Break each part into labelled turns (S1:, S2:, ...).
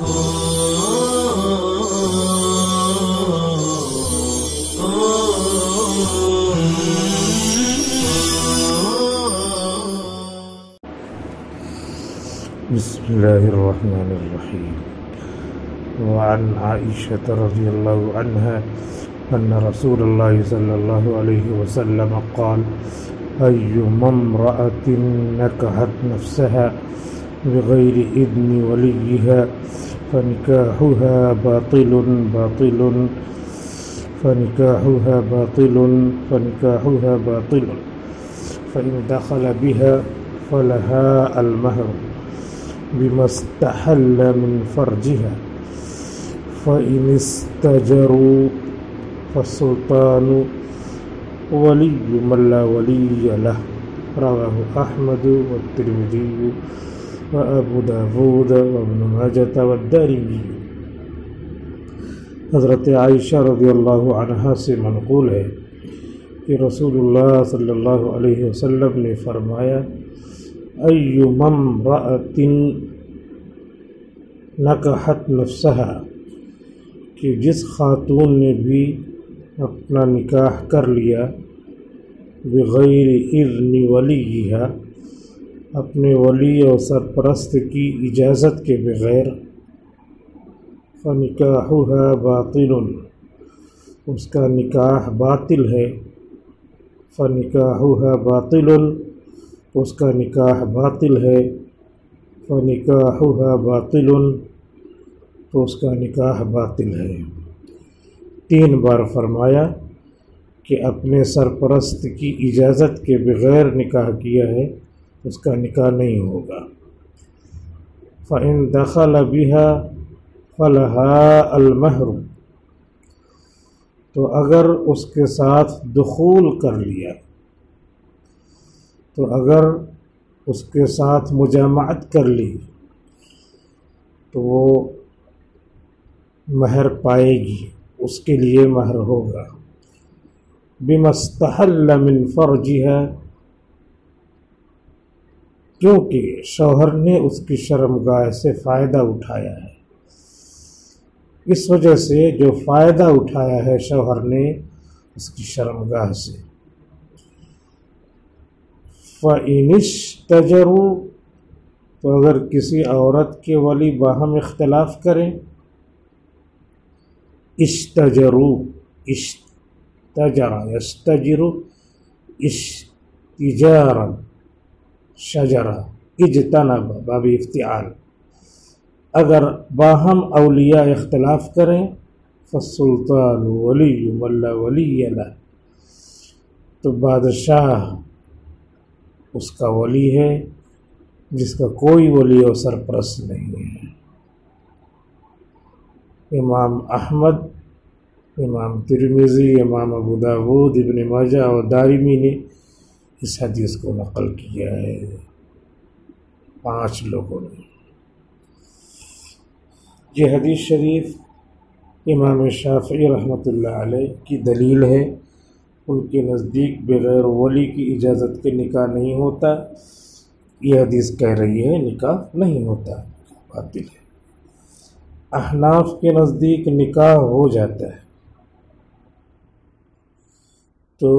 S1: بسم الله الرحمن الرحيم. وعن عائشة رضي الله عنها أن رسول الله صلى الله عليه وسلم قال: أيما امرأة نكحت نفسها بغير إذن وليها فنكاحها باطل فإن دخل بها فلها المهر بما استحل من فرجها فإن استجروا فالسلطان ولي من لا ولي له. رواه أحمد والترمذي وأبو داود وابن ماجة والدارمي. حضرت عائشہ رضی اللہ عنہا سے منقول ہے کہ رسول اللہ صلی اللہ علیہ وسلم نے فرمایا: ایما امرأۃ نکحت نفسہا، کہ جس خاتون نے بھی اپنا نکاح کر لیا بغیر اذن ولیہا، اپنے ولی اور سرپرست کی اجازت کے بغیر، فنکاحها باطل، اس کا نکاح باطل ہے. فنکاحها باطل، اس کا نکاح باطل ہے. فنکاحها باطل، تو اس کا نکاح باطل ہے. 3 بار فرمایا کہ اپنے سرپرست کی اجازت کے بغیر نکاح کیا ہے اس کا نکاح نہیں ہوگا. فَإِن دَخَلَ بِهَا فَلَهَا الْمَهْرُ، تو اگر اس کے ساتھ دخول کر لیا، تو اگر اس کے ساتھ مجامعت کر لی تو وہ مہر پائے گی، اس کے لیے مہر ہوگا. بِمَا اسْتَحَلَّ مِنْ فَرْجِهَا، کیونکہ شوہر نے اس کی شرمگاہ سے فائدہ اٹھایا ہے. اس وجہ سے جو فائدہ اٹھایا ہے شوہر نے اس کی شرمگاہ سے. فَإِنِ اسْتَجَرُوا، تو اگر کسی عورت کے ولی باہم اختلاف کریں، استجروا، یستجر استجارا، شجرا، اجتنب باب افتعال، اگر باہم اولیاء اختلاف کریں، فالسلطان ولی من لا ولی لہ، تو بادشاہ اس کا ولی ہے جس کا کوئی ولی و سرپرست نہیں ہے. امام احمد، امام ترمذی، امام ابو داود، ابن ماجہ اور دارمی نے اس حدیث کو نقل کیا ہے، 5 لوگوں نے. یہ حدیث شریف امام شافعی رحمۃ اللہ علیہ کی دلیل ہے. ان کے نزدیک بغیر ولی کی اجازت کے نکاح نہیں ہوتا. یہ حدیث کہہ رہی ہے نکاح نہیں ہوتا، باطل ہے. احناف کے نزدیک نکاح ہو جاتا ہے. تو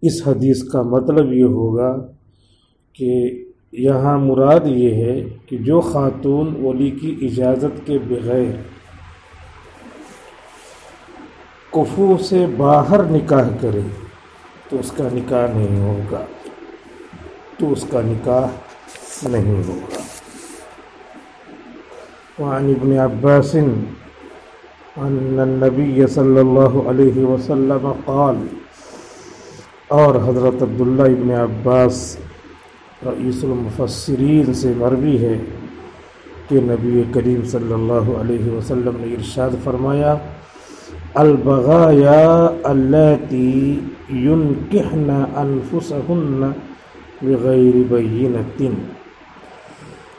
S1: اس حدیث کا مطلب یہ ہوگا کہ یہاں مراد یہ ہے کہ جو خاتون ولی کی اجازت کے بغیر کفو سے باہر نکاح کرے تو اس کا نکاح نہیں ہوگا، نہیں ہوگا. وعن ابن عباس ان النبی صلی اللہ علیہ وسلم قال، اور حضرت عبداللہ ابن عباس رئیس المفسرین سے مروی ہے کہ نبی کریم صلی اللہ علیہ وسلم نے ارشاد فرمایا: البغایا اللاتی ينکحن انفسهن بغیر بینۃ،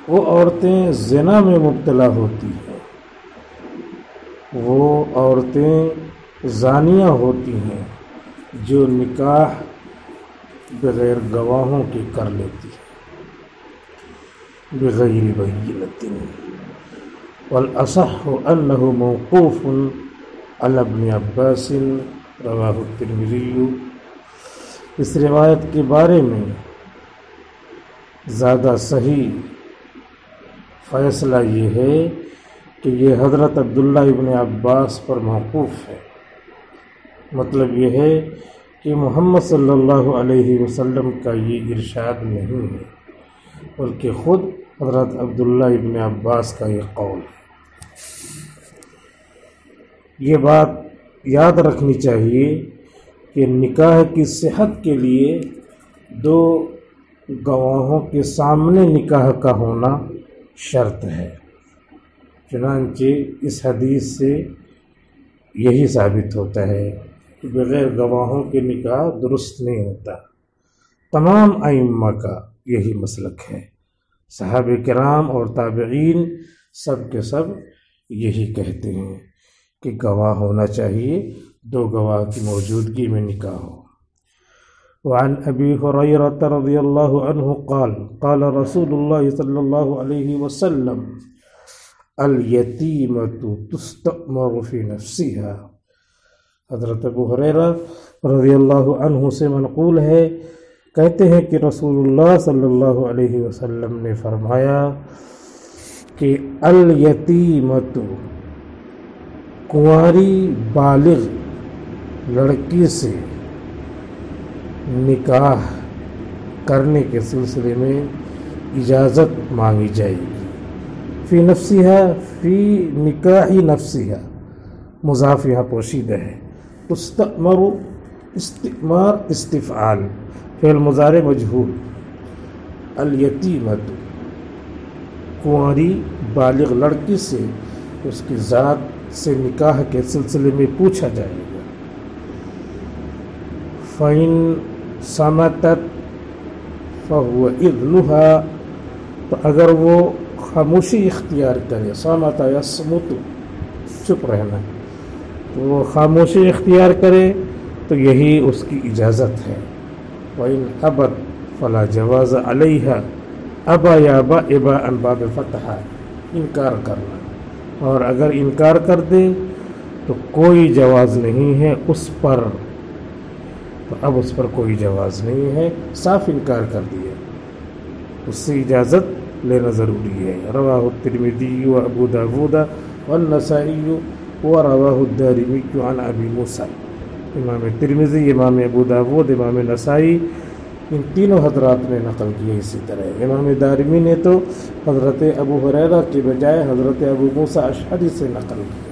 S1: وہ عورتیں زنا میں مبتلا ہوتی ہیں، وہ عورتیں زانیہ ہوتی ہیں جو نکاح بغیر گواہوں کے کر لیتی ہے، بغیر بینۃ، والأصح أنه موقوف على ابن عباس رواہ الترمذی۔ اس روایت کے بارے میں زیادہ صحیح فیصلہ یہ ہے کہ یہ حضرت عبداللہ ابن عباس پر موقوف ہے، مطلب یہ ہے کہ محمد صلی اللہ علیہ وسلم کا یہ ارشاد نہیں ہے، بلکہ خود حضرت عبداللہ ابن عباس کا یہ قول ہے۔ یہ بات یاد رکھنی چاہیے کہ نکاح کی صحت کے لیے دو گواہوں کے سامنے نکاح کا ہونا شرط ہے، چنانچہ اس حدیث سے یہی ثابت ہوتا ہے کہ بغیر گواہوں کے نکاح درست نہیں ہوتا۔ تمام ائمہ کا یہی مسلک ہے، صحابہ کرام اور تابعین سب کے سب یہی کہتے ہیں کہ گواہ ہونا چاہیے، دو گواہ کی موجودگی میں نکاح ہو۔ وعن ابی ہریرہ رضی اللہ عنہ قال قال رسول اللہ صلی اللہ علیہ وسلم الیتیمۃ تستأمر فی نفسها۔ حضرت ابو ہریرہ رضی اللہ عنہ سے منقول ہے، کہتے ہیں کہ رسول اللہ صلی اللہ علیہ وسلم نے فرمایا کہ الیتیمۃ، کنواری بالغ لڑکی سے نکاح کرنے کے سلسلے میں اجازت مانگی جائے گی۔ فی نفسہا، فی نکاح نفسہا، مضاف یہاں پوشیدہ ہے۔ تستأمر، استئمار استفعال، فعل مضارع مجہول۔ الیتیمۃ، کنواری بالغ لڑکی سے اس کی ذات سے نکاح کے سلسلے میں پوچھا جائے گا۔ فَإِن صَمَتَتْ فَهُوَ إِذْنُهَا، تو اگر وہ خاموشی اختیار کرے، صامت یصمت، چپ رہنا، تو وہ خاموشی اختیار کرے تو یہی اس کی اجازت ہے۔ وَإِنْ أَبَتْ فَلَا جَوَازَ عَلَيْهَا، ابا یا با ابا ان باب فتح، انکار کرنا، اور اگر انکار کر دے تو کوئی جواز نہیں ہے اس پر، تو اب اس پر کوئی جواز نہیں ہے، صاف انکار کر دیا، اس سے اجازت لینا ضروری ہے۔ رواہ الترمذی و ابو داود والنسائی و رواہ الدارمی عن ابی موسیٰ۔ امام ترمذی، امام ابو داود، امام نسائی، ان تینوں حضرات نے نقل کیا۔ اسی طرح امام دارمی نے تو حضرت ابو ہریرہ کے بجائے حضرت ابو موسیٰ اشعری سے نقل کیا۔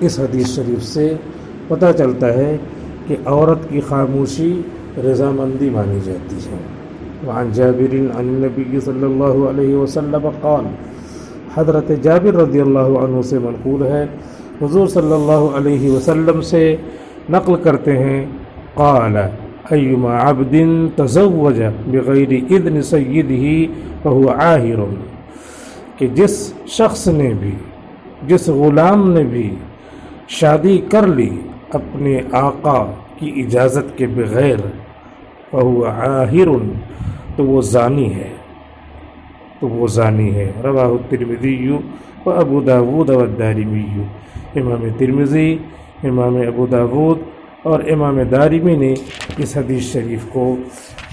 S1: اس حدیث شریف سے پتہ چلتا ہے کہ عورت کی خاموشی رضامندی مانی جاتی ہے۔ وعن جابر عن النبی صلی اللہ علیہ وسلم قال، حضرت جابر رضی اللہ عنہ سے منقول ہے، حضور صلی اللہ علیہ وسلم سے نقل کرتے ہیں، قال ایما عبد تزوج بغیر اذن سیدہ فہو عاہر، کہ جس شخص نے بھی، جس غلام نے بھی شادی کر لی اپنے آقا کی اجازت کے بغیر، فہو عاہر، تو وہ زانی ہے، تو وہ زانی ہے۔ رواہ الترمذی و ابو داود والدارمی۔ امام ترمذی، امام ابو داود اور امام دارمی نے اس حدیث شریف کو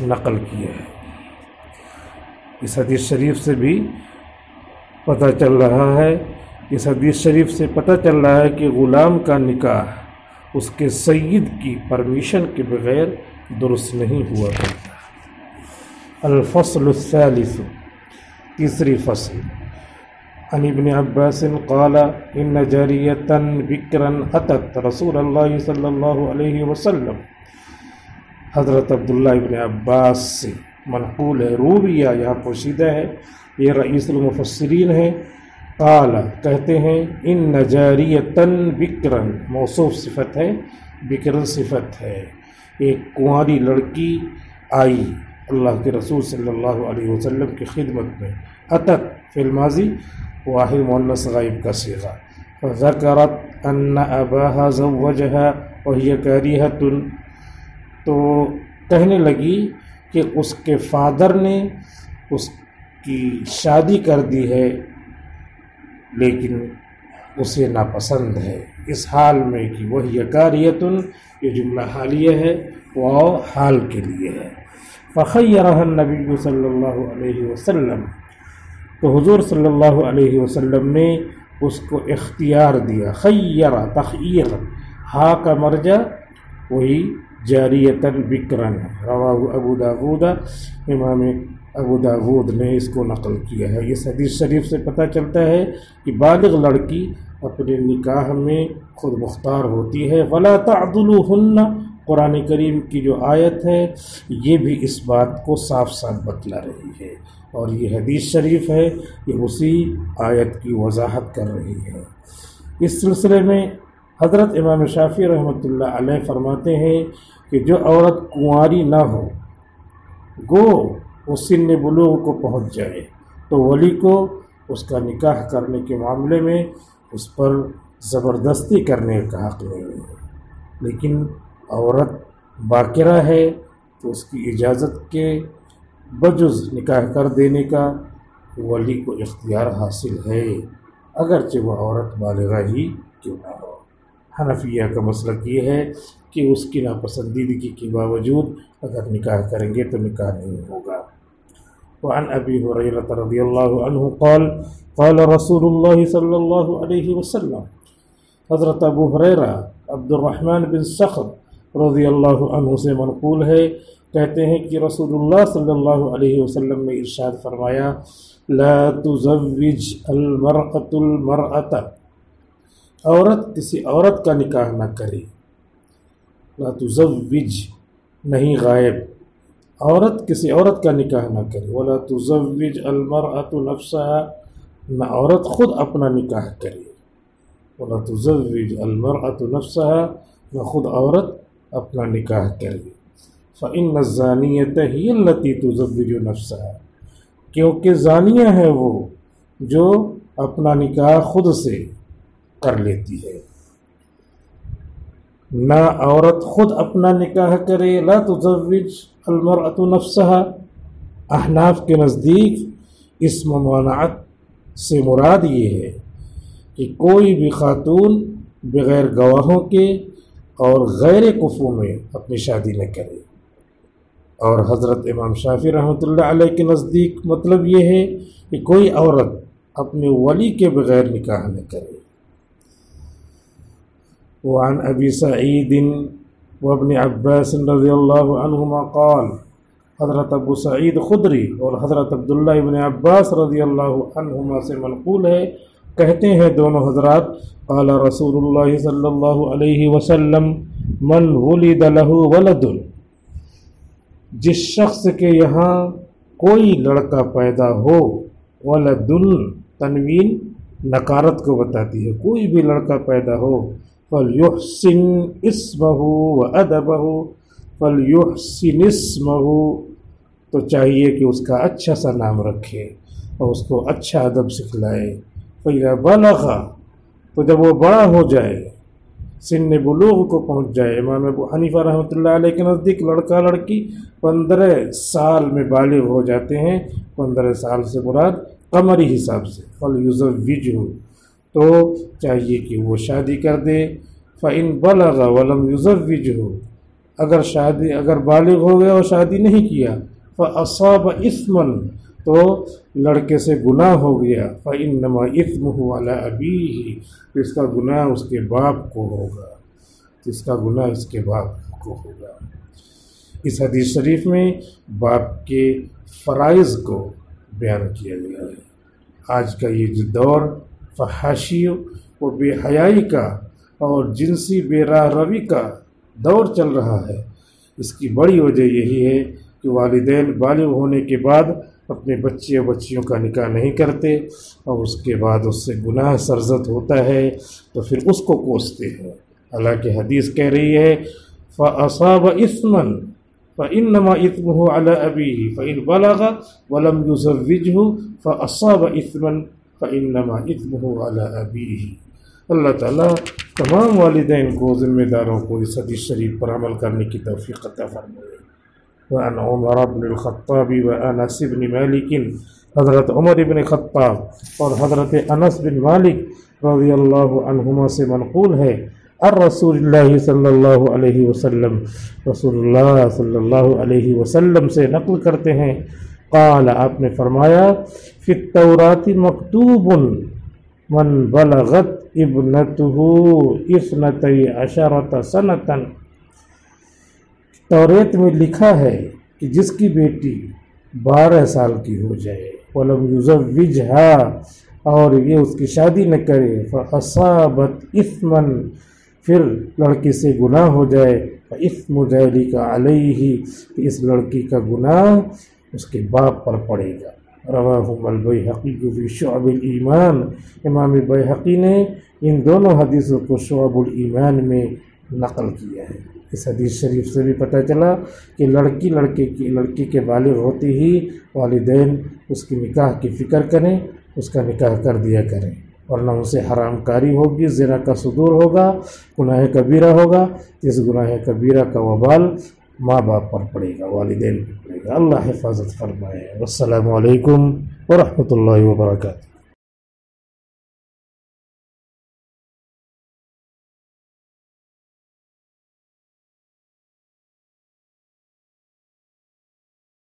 S1: نقل کیا ہے۔ اس حدیث شریف سے بھی پتہ چل رہا ہے، اس حدیث شریف سے پتہ چل رہا ہے کہ غلام کا نکاح اس کے سید کی پرمیشن کے بغیر درست نہیں ہوا کرتا۔ الفصل الثالث، تیسری فصل۔ عن ابن عباس قال ان جاریۃ بکرا اتت رسول اللہ صلی اللہ علیہ وسلم، حضرت عبداللہ ابن عباس سے منقول ہے، رویہ یہاں پوشیدہ ہے، یہ رئیس المفسرین ہے۔ قال، کہتے ہیں، ان جاریۃ بکرا، موصوف صفت ہے، بکر صفت ہے، ایک کنواری لڑکی آئی اللہ کے رسول صلی اللہ علیہ وسلم کی خدمت میں۔ اتت فی الماضی واحد مؤنث غائب کا صیغہ۔ فذکرت ان اباها زوجها وهي کاریہۃ، تو کہنے لگی کہ اس کے فادر نے اس کی شادی کر دی ہے لیکن اسے ناپسند ہے، اس حال میں کہ وہی کاریتن، یہ جملہ حالیہ ہے، وہ حال کے لیے ہے۔ فخیرہ النبی صلی اللہ علیہ وسلم، تو حضور صلی اللہ علیہ وسلم نے اس کو اختیار دیا۔ خیر تخیر، ہا کا مرجع وہی جاریتن بکرن، رواہ ابو داود، امام ابو داود نے اس کو نقل کیا ہے۔ اس حدیث شریف سے پتہ چلتا ہے کہ بالغ لڑکی اپنے نکاح میں خود مختار ہوتی ہے۔ ولا تعضلوہن، قرآن کریم کی جو آیت ہے یہ بھی اس بات کو صاف صاف بتلا رہی ہے، اور یہ حدیث شریف ہے یہ اسی آیت کی وضاحت کر رہی ہے۔ اس سلسلے میں حضرت امام شافعی رحمۃ اللہ علیہ فرماتے ہیں کہ جو عورت کنواری نہ ہو، گو وہ سن بلوغ کو پہنچ جائے تو ولی کو اس کا نکاح کرنے کے معاملے میں اس پر زبردستی کرنے کا حق نہیں ہے، لیکن عورت باکرہ ہے تو اس کی اجازت کے بجز نکاح کر دینے کا ولی کو اختیار حاصل ہے، اگرچہ وہ عورت بالغہ ہی کیوں نہ ہو۔ حنفیہ کا مسلک یہ ہے کہ اس کی ناپسندیدگی کے باوجود اگر نکاح کریں گے تو نکاح نہیں ہوگا۔ وعن ابی ہریرہ رضی اللہ عنہ قال قال رسول اللہ صلی اللہ علیہ وسلم، حضرت ابو ہریرہ عبد الرحمن بن صخر رضی اللہ عنہ سے منقول ہے، کہتے ہیں کہ رسول اللہ صلی اللہ علیہ وسلم نے ارشاد فرمایا، لا تزوج المرأة المرأة، عورت کسی عورت کا نکاح نہ کرے، لا تزوج نہیں غائب، عورت کسی عورت کا نکاح نہ کرے، ولا تزوج المرأة نفسها، نہ عورت خود اپنا نکاح کرے، ولا تزوج المرأة نفسها، نہ خود عورت اپنا نکاح کرے، فإن الزانية هي التي تزوج نفسها، کیونکہ زانیہ ہے وہ جو اپنا نکاح خود سے کر لیتی ہے۔ نہ عورت خود اپنا نکاح کرے، لا تزوج المرأة نفسها، احناف کے نزدیک اس ممانعت سے مراد یہ ہے کہ کوئی بھی خاتون بغیر گواہوں کے اور غیر کفو میں اپنی شادی نہ کرے، اور حضرت امام شافعی رحمۃ اللہ علیہ کے نزدیک مطلب یہ ہے کہ کوئی عورت اپنے ولی کے بغیر نکاح نہ کرے۔ وعن ابی سعید وابن عباس رضی اللہ عنہما قال، حضرت ابو سعید خدری اور حضرت عبداللہ ابن عباس رضی اللہ عنہما سے منقول ہے، کہتے ہیں دونوں حضرات، قال رسول اللہ صلی اللہ علیہ وسلم، من ولد له ولد، جس شخص کے یہاں کوئی لڑکا پیدا ہو، ولد تنوین نکارت کو بتاتی ہے، کوئی بھی لڑکا پیدا ہو، فَلْيُحْسِنْ اسْمَهُ وَأَدَبَهُ، فَلْيُحْسِنْ اسْمَهُ، تو چاہیے کہ اس کا اچھا سا نام رکھے اور اس کو اچھا ادب سکھلائے، فَإِذَا بَلَغَ، تو جب وہ بڑا ہو جائے، سن بلوغ کو پہنچ جائے، امام ابو حنیفہ رحمۃ اللہ علیہ کے نزدیک لڑکا لڑکی 15 سال میں بالغ ہو جاتے ہیں، 15 سال سے مراد قمری حساب سے، فَلْيُزَوِّجْهُ، تو چاہیے کہ وہ شادی کر دے، فَإِن بَلَغَ وَلَمْ يُزَوِّجْهُ، اگر بالغ ہو گیا اور شادی نہیں کیا، فَأَصَابَ إِثْمًا، تو لڑکے سے گناہ ہو گیا، فَإِنَّمَا إِثْمُهُ عَلَىٰ أَبِيهِ، اس کا گناہ اس کے باپ کو ہوگا، اس کا گناہ اس کے باپ کو ہوگا۔ اس حدیث شریف میں باپ کے فرائض کو بیان کیا گیا ہے۔ آج کا یہ جو دور فحاشی و بے حیائی کا اور جنسی بے راہ روی کا دور چل رہا ہے، اس کی بڑی وجہ یہی ہے کہ والدین بالغ ہونے کے بعد اپنے بچے اور بچیوں کا نکاح نہیں کرتے، اور اس کے بعد اس سے گناہ سرزد ہوتا ہے تو پھر اس کو کوستے ہیں، حالانکہ حدیث کہہ رہی ہے فَأَصَابَ إِثْمًا فَإِنَّمَا إِثْمُهُ عَلَىٰ أَبِيهِ فَإِن بَلَغَ وَلَمْ يُزَوِّجْهُ فَأَصَابَ إِثْمًا فَإِنَّمَا إِثْمُهُ عَلَىٰ أَبِيهِ۔ اللہ تعالیٰ تمام والدین کو، ذمہ داروں کو اس حدیث شریف پر عمل کرنے کی توفیق عطا فرمائے۔ وعن عمر بن الخطاب وانس بن مالک، حضرت عمر بن خطاب اور حضرت انس بن مالک رضی اللہ عنہما سے منقول ہے، الرسول اللہ صلی اللہ علیہ وسلم، رسول اللہ صلی اللہ علیہ وسلم سے نقل کرتے ہیں، قال آپ نے فرمایا، فی التوراۃ مکتوب من بلغت ابنته 12 سنۃ، توریت میں لکھا ہے کہ جس کی بیٹی 12 سال کی ہو جائے، ولم یزوجھا، اور یہ اس کی شادی نہ کرے، فاصابت اثما، پھر لڑکی سے گناہ ہو جائے، فاثم ذلک علیہ، کہ اس لڑکی کا گناہ اس کے باپ پر پڑے گا۔ رواہ البیہقی فی شعب الایمان، امام بیہقی نے ان دونوں حدیثوں کو شعب الایمان میں نقل کیا ہے۔ اس حدیث شریف سے بھی پتہ چلا کہ لڑکی کے بالغ ہوتے ہی والدین اس کی نکاح کی فکر کریں، اس کا نکاح کر دیا کریں، ورنہ اسے حرام کاری ہوگی، زنا کا صدور ہوگا، گناہ کبیرہ ہوگا، جس گناہ کبیرہ کا وبال ماں باپ پر پڑے گا، والدین پر پڑے گا۔ اللہ حفاظت فرمائے۔ والسلام علیکم ورحمۃ اللہ وبرکاتہ۔